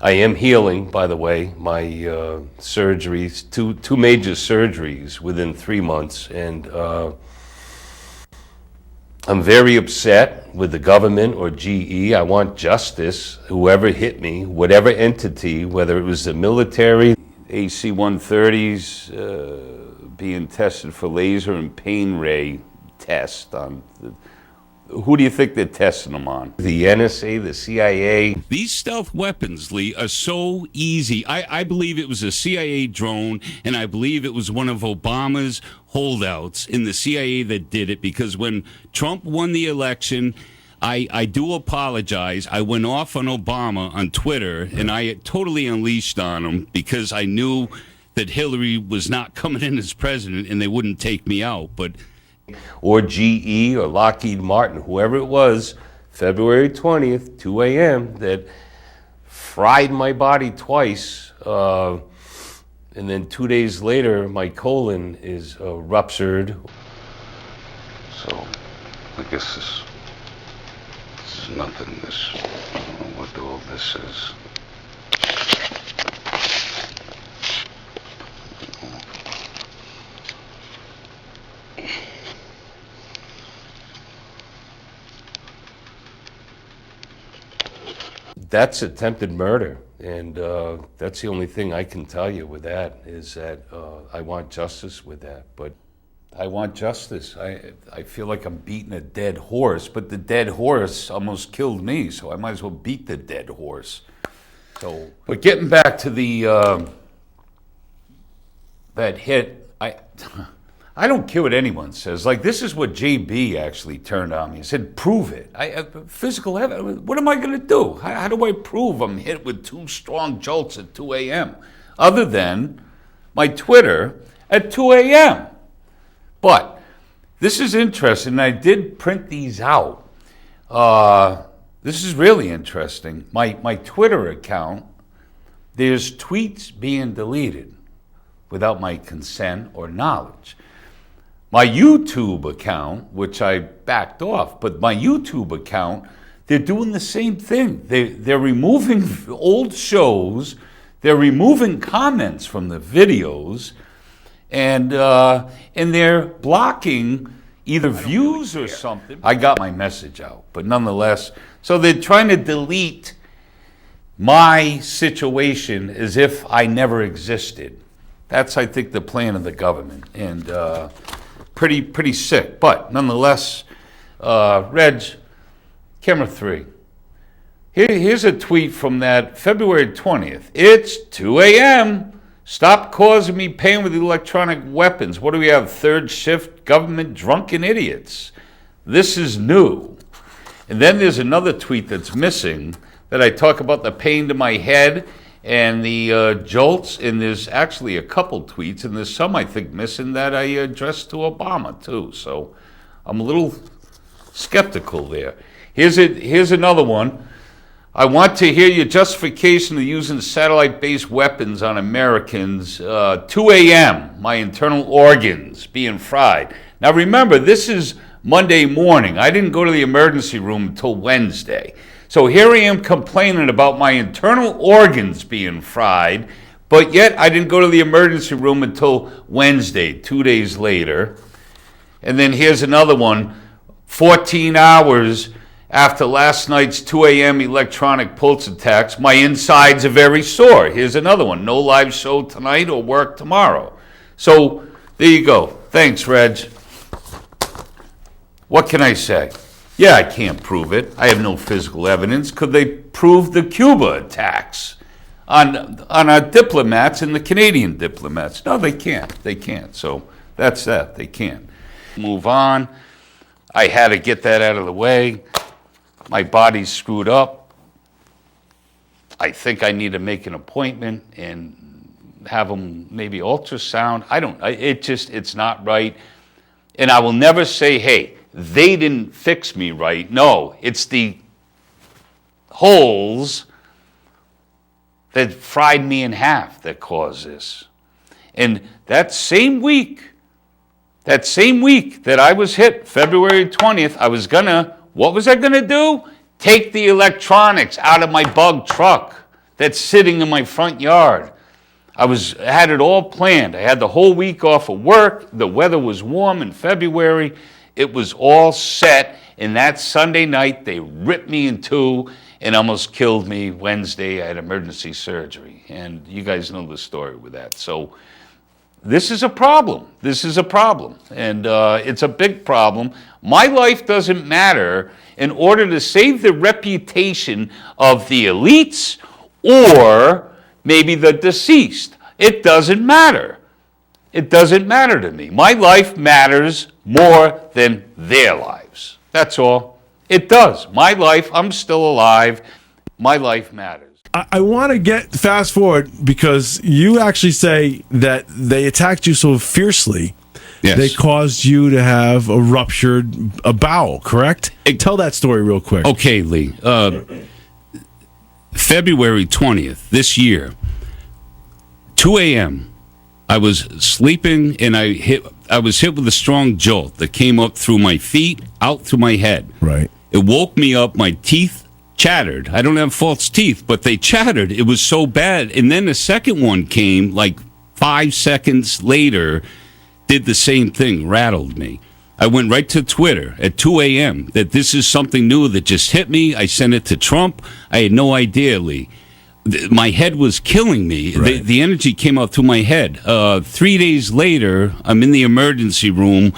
I am healing, by the way. My surgeries, two major surgeries within 3 months, and I'm very upset with the government or GE. I want justice. Whoever hit me, whatever entity, whether it was the military, AC-130s being tested for laser and pain ray test on who do you think they're testing them on? The NSA, the CIA? These stealth weapons, Lee, are so easy. I believe it was a CIA drone, and I believe it was one of Obama's holdouts in the CIA that did it, because when Trump won the election, I do apologize. I went off on Obama on Twitter, and I totally unleashed on him because I knew that Hillary was not coming in as president and they wouldn't take me out. But or GE or Lockheed Martin, whoever it was, February 20th, 2 a.m., that fried my body twice. And then 2 days later, my colon is ruptured. So, I guess this is nothing. I don't know what all this is. That's attempted murder, and that's the only thing I can tell you with that, is that I want justice with that. But I want justice. I feel like I'm beating a dead horse, but the dead horse almost killed me, so I might as well beat the dead horse. So, but getting back to the that hit, I don't care what anyone says. Like, this is what JB actually turned on me. He said, prove it. Physical evidence, what am I going to do? How do I prove I'm hit with 2 strong jolts at 2 a.m.? Other than my Twitter at 2 a.m. But this is interesting. I did print these out. This is really interesting. My Twitter account, there's tweets being deleted without my consent or knowledge. My YouTube account, which I backed off, but my YouTube account, they're doing the same thing. They're removing old shows, they're removing comments from the videos, and they're blocking either views or something. I got my message out, but nonetheless, so they're trying to delete my situation as if I never existed. That's, I think, the plan of the government, and pretty sick. But nonetheless, Reg, camera 3. Here's a tweet from that February 20th. It's 2 a.m. Stop causing me pain with electronic weapons. What do we have? Third shift government drunken idiots. This is new. And then there's another tweet that's missing that I talk about the pain to my head and the jolts, and there's actually a couple tweets, and there's some, I think, missing that I addressed to Obama, too. So I'm a little skeptical there. Here's another one. I want to hear your justification of using satellite-based weapons on Americans. 2 a.m., my internal organs being fried. Now remember, this is Monday morning. I didn't go to the emergency room until Wednesday. So here I am complaining about my internal organs being fried, but yet I didn't go to the emergency room until Wednesday, 2 days later. And then here's another one, 14 hours after last night's 2 a.m. electronic pulse attacks, my insides are very sore. Here's another one, no live show tonight or work tomorrow. So there you go. Thanks, Reg. What can I say? Yeah, I can't prove it. I have no physical evidence. Could they prove the Cuba attacks on our diplomats and the Canadian diplomats? No, they can't. They can't. So that's that. They can't. Move on. I had to get that out of the way. My body's screwed up. I think I need to make an appointment and have them maybe ultrasound. It's not right. And I will never say, hey, they didn't fix me right. No, it's the holes that fried me in half that caused this. And that same week that I was hit, February 20th, what was I gonna do? Take the electronics out of my bug truck. that's sitting in my front yard. I had it all planned. I had the whole week off of work. The weather was warm in February. It was all set. And that Sunday night, they ripped me in two and almost killed me. Wednesday, I had emergency surgery. And you guys know the story with that. So this is a problem. This is a problem. And it's a big problem. My life doesn't matter in order to save the reputation of the elites or maybe the deceased. It doesn't matter. It doesn't matter to me. My life matters more than their lives. That's all. It does. My life, I'm still alive. My life matters. I want to get fast forward because you actually say that they attacked you so fiercely. Yes. They caused you to have a ruptured bowel, correct? Tell that story real quick. Okay, Lee. February 20th this year, 2 a.m., I was sleeping and I was hit with a strong jolt that came up through my feet, out through my head. Right. It woke me up. My teeth chattered. I don't have false teeth, but they chattered. It was so bad. And then the second one came like 5 seconds later, did the same thing, rattled me. I went right to Twitter at 2 a.m. that this is something new that just hit me. I sent it to Trump. I had no idea, Lee. My head was killing me. Right. The energy came out through my head. 3 days later, I'm in the emergency room,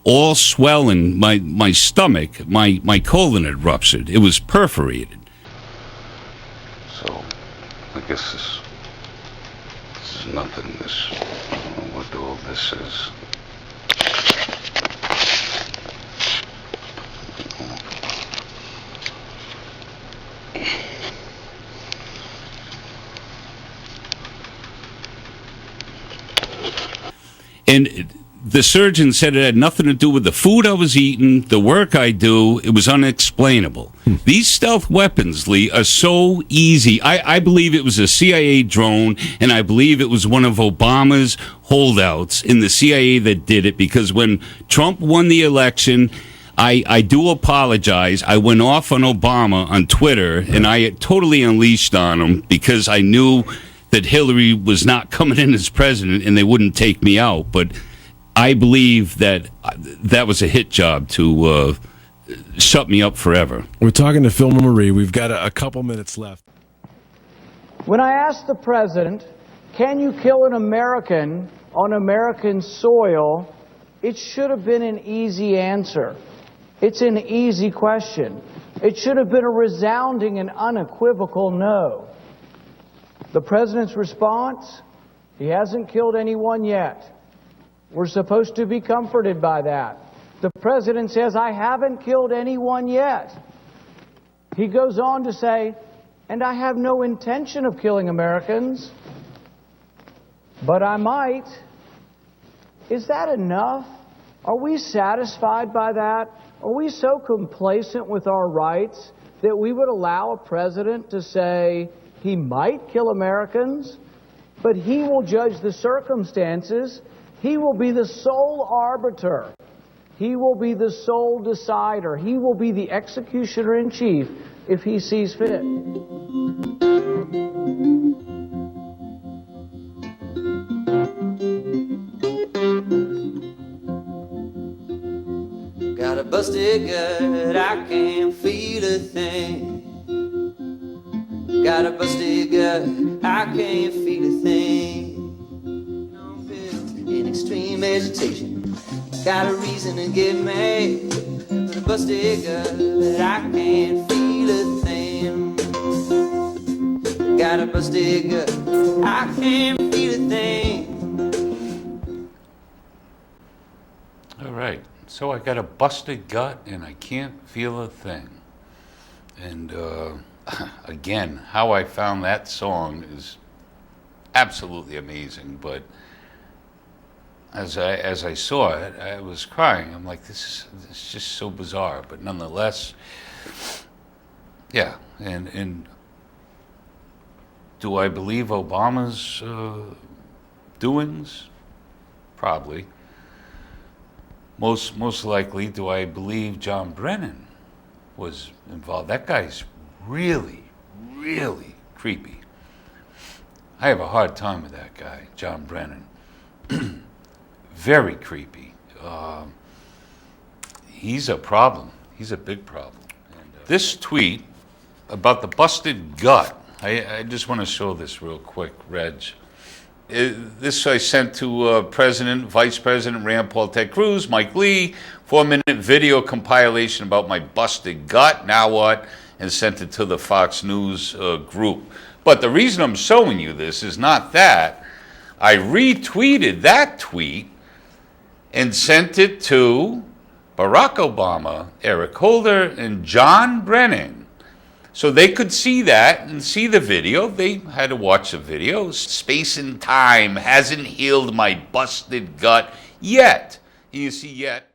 all swelling. My stomach, my colon had ruptured. It was perforated. So, I guess this is nothing. I don't know what all this is. And the surgeon said it had nothing to do with the food I was eating, the work I do. It was unexplainable. These stealth weapons, Lee, are so easy. I believe it was a CIA drone, and I believe it was one of Obama's holdouts in the CIA that did it, because when Trump won the election, I do apologize. I went off on Obama on Twitter, and I totally unleashed on him because I knew that Hillary was not coming in as president and they wouldn't take me out. But I believe that was a hit job to shut me up forever. We're talking to Phil Marie. We've got a couple minutes left. When I asked the president, can you kill an American on American soil, it should have been an easy answer. It's an easy question. It should have been a resounding and unequivocal no. The president's response, he hasn't killed anyone yet. We're supposed to be comforted by that. The president says, I haven't killed anyone yet. He goes on to say, and I have no intention of killing Americans, but I might. Is that enough? Are we satisfied by that? Are we so complacent with our rights that we would allow a president to say, he might kill Americans, but he will judge the circumstances. He will be the sole arbiter. He will be the sole decider. He will be the executioner-in-chief if he sees fit. Got a busted gut, I can't feel a thing. Got a busted gut, I can't feel a thing. In extreme agitation, got a reason to get mad. But a busted gut, I can't feel a thing. Got a busted gut, I can't feel a thing. All right. So I got a busted gut and I can't feel a thing. And again, how I found that song is absolutely amazing. But as I saw it, I was crying. I'm like, this is just so bizarre. But nonetheless, yeah. And do I believe Obama's doings? Probably. Most likely, do I believe John Brennan was involved? That guy's really, really creepy. I have a hard time with that guy, John Brennan. Very creepy. He's a problem. He's a big problem. And, this tweet about the busted gut, I just want to show this real quick, Reg. This I sent to Vice President Rand Paul, Ted Cruz, Mike Lee, 4-minute video compilation about my busted gut, now what, and sent it to the Fox News group. But the reason I'm showing you this is not that. I retweeted that tweet and sent it to Barack Obama, Eric Holder, and John Brennan. So they could see that and see the video. They had to watch the video. Space and time hasn't healed my busted gut yet. You see, yet.